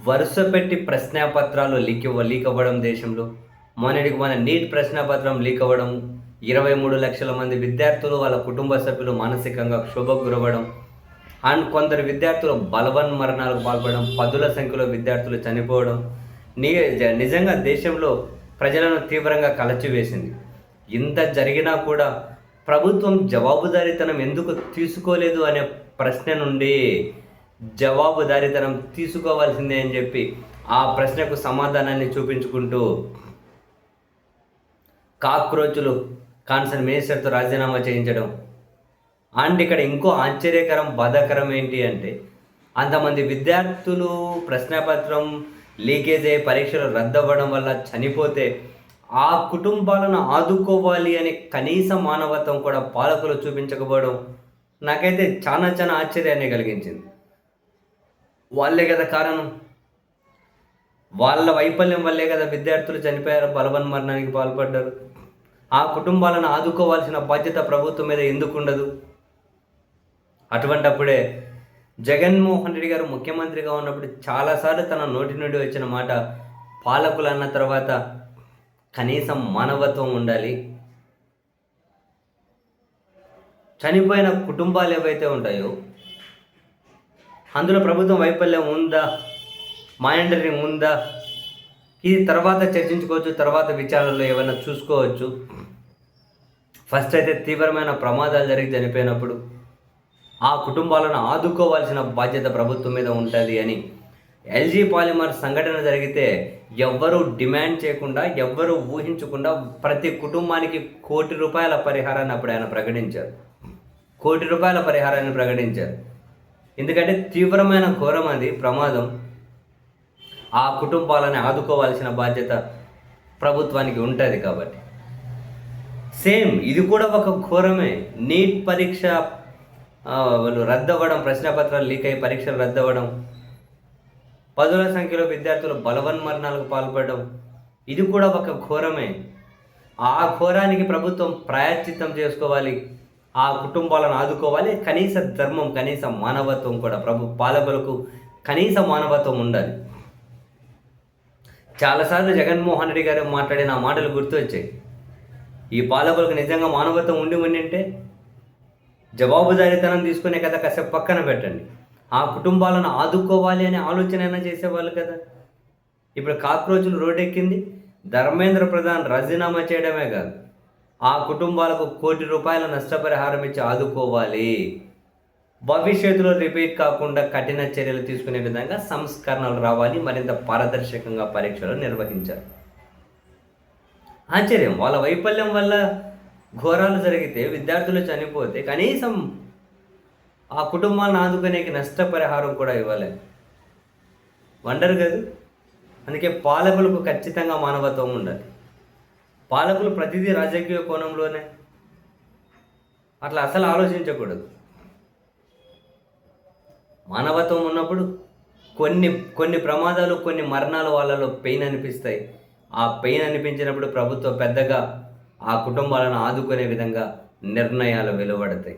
వరుస పెట్టి ప్రశ్నాపత్రాలు లీక్ అవ్వడం దేశంలో. మొన్నటికి మన నీట్ ప్రశ్నాపత్రం లీక్ అవ్వడం, 23 లక్షల మంది విద్యార్థులు, వాళ్ళ కుటుంబ సభ్యులు మానసికంగా క్షోభకు గురవ్వడం, అండ్ కొందరు విద్యార్థులు బలవన్మరణాలకు పాల్పడడం, పదుల సంఖ్యలో విద్యార్థులు చనిపోవడం నిజంగా దేశంలో ప్రజలను తీవ్రంగా కలచివేసింది. ఇంత జరిగినా కూడా ప్రభుత్వం జవాబుదారీతనం ఎందుకు తీసుకోలేదు అనే ప్రశ్న నుండి జవాబుదారీతనం తీసుకోవాల్సిందే అని చెప్పి ఆ ప్రశ్నకు సమాధానాన్ని చూపించుకుంటూ కాక్రోచులు కాన్సర్న్ మినిస్టర్తో రాజీనామా చేయించడం. అండ్ ఇక్కడ ఇంకో ఆశ్చర్యకరం బాధాకరం ఏంటి అంటే, అంతమంది విద్యార్థులు ప్రశ్నపత్రం లీకేజ్ అయ్యే పరీక్షలు రద్దవ్వడం వల్ల చనిపోతే ఆ కుటుంబాలను ఆదుకోవాలి అనే కనీస మానవత్వం కూడా పాలకులు చూపించకపోవడం నాకైతే చాలా ఆశ్చర్యాన్ని కలిగించింది. వాళ్ళే కదా కారణం. వాళ్ళ వైఫల్యం వల్లే కదా విద్యార్థులు చనిపోయారు, బలవన్మరణానికి పాల్పడ్డారు. ఆ కుటుంబాలను ఆదుకోవాల్సిన బాధ్యత ప్రభుత్వం మీద ఎందుకు ఉండదు? అటువంటప్పుడే జగన్మోహన్ రెడ్డి గారు ముఖ్యమంత్రిగా ఉన్నప్పుడు చాలాసార్లు తన నోటి నుండి వచ్చిన మాట, పాలకులు అన్న తర్వాత కనీసం మానవత్వం ఉండాలి. చనిపోయిన కుటుంబాలు ఏవైతే ఉంటాయో అందులో ప్రభుత్వం వైఫల్యం ఉందా, మానిటరింగ్ ఉందా, ఇది తర్వాత చర్చించుకోవచ్చు, తర్వాత విచారణలో ఏమైనా చూసుకోవచ్చు. ఫస్ట్ అయితే తీవ్రమైన ప్రమాదాలు జరిగి చనిపోయినప్పుడు ఆ కుటుంబాలను ఆదుకోవాల్సిన బాధ్యత ప్రభుత్వం మీద ఉంటుంది అని ఎల్జీ పాలిమర్ సంఘటన జరిగితే ఎవ్వరూ డిమాండ్ చేయకుండా, ఎవ్వరూ ఊహించకుండా ప్రతి కుటుంబానికి ₹1,00,00,000 పరిహారాన్ని అప్పుడు ఆయన ప్రకటించారు. ₹1,00,00,000 పరిహారాన్ని ప్రకటించారు. ఎందుకంటే తీవ్రమైన ఘోరం అది, ప్రమాదం. ఆ కుటుంబాలను ఆదుకోవాల్సిన బాధ్యత ప్రభుత్వానికి ఉంటుంది కాబట్టి. సేమ్ ఇది కూడా ఒక ఘోరమే. నీట్ పరీక్ష వాళ్ళు రద్దవ్వడం, ప్రశ్నపత్రాలు లీక్ అయ్యి పరీక్షలు రద్దవ్వడం, పదుల సంఖ్యలో విద్యార్థులు బలవన్మరణాలకు పాల్పడడం, ఇది కూడా ఒక ఘోరమే. ఆ ఘోరానికి ప్రభుత్వం ప్రాయశ్చిత్తం చేసుకోవాలి, ఆ కుటుంబాలను ఆదుకోవాలి. కనీస ధర్మం, కనీస మానవత్వం కూడా పాలకులకు కనీస మానవత్వం ఉండాలి. చాలాసార్లు జగన్మోహన్ రెడ్డి గారు మాట్లాడిన ఆ మాటలు గుర్తొచ్చాయి. ఈ పాలకులకు నిజంగా మానవత్వం ఉండింటే జవాబుదారీతనం తీసుకునే కదా కాసేపు పక్కన పెట్టండి, ఆ కుటుంబాలను ఆదుకోవాలి అనే ఆలోచన అయినా చేసేవాళ్ళు కదా. ఇప్పుడు కాక్రోచులు రోడ్డెక్కింది, ధర్మేంద్ర ప్రధాన్ రాజీనామా చేయడమే కాదు, ఆ కుటుంబాలకు ₹1,00,00,000 నష్టపరిహారం ఇచ్చి ఆదుకోవాలి. భవిష్యత్తులో రిపీట్ కాకుండా కఠిన చర్యలు తీసుకునే విధంగా సంస్కరణలు రావాలి, మరింత పారదర్శకంగా పరీక్షలు నిర్వహించారు. ఆశ్చర్యం, వాళ్ళ వైఫల్యం వల్ల ఘోరాలు జరిగితే, విద్యార్థులు చనిపోతే కనీసం ఆ కుటుంబాలను ఆదుకునేకి నష్టపరిహారం కూడా ఇవ్వలేదు. వండర్ కాదు. అందుకే పాలకులకు ఖచ్చితంగా మానవత్వం ఉండాలి. పాలకులు ప్రతిదీ రాజకీయ కోణంలోనే, అట్లా అసలు ఆలోచించకూడదు. మానవత్వం ఉన్నప్పుడు కొన్ని ప్రమాదాలు, కొన్ని మరణాలు వాళ్ళలో పెయిన్ అనిపిస్తాయి. ఆ పెయిన్ అనిపించినప్పుడు ప్రభుత్వం పెద్దగా ఆ కుటుంబాలను ఆదుకునే విధంగా నిర్ణయాలు వెలువడతాయి.